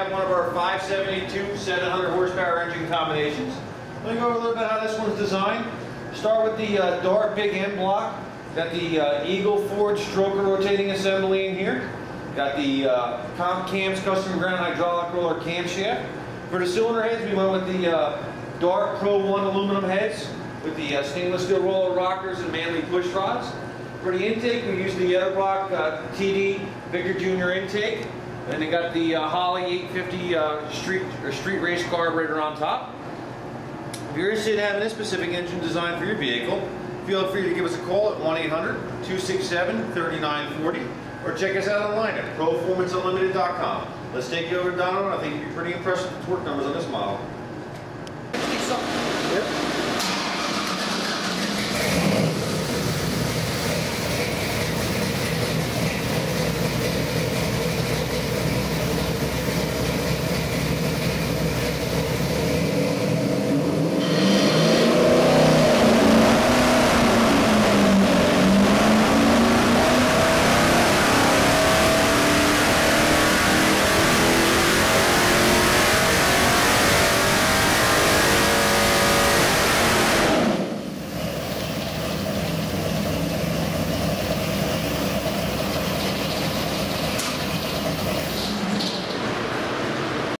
have one of our 572 700 horsepower engine combinations. Let me go over a little bit how this one's designed. Start with the Dart big end block. Got the Eagle Ford stroker rotating assembly in here. Got the Comp Cams custom ground hydraulic roller camshaft. For the cylinder heads, we went with the Dart Pro 1 aluminum heads with the stainless steel roller rockers and manly push rods. For the intake, we used the Yetterblock TD Victor Jr. intake. And they got the Holley 850 street race carburetor on top. If you're interested in having this specific engine designed for your vehicle, feel free to give us a call at 1-800-267-3940 or check us out online at proformanceunlimited.com. Let's take you over to Donald. I think you'll be pretty impressed with the torque numbers on this model. Yep.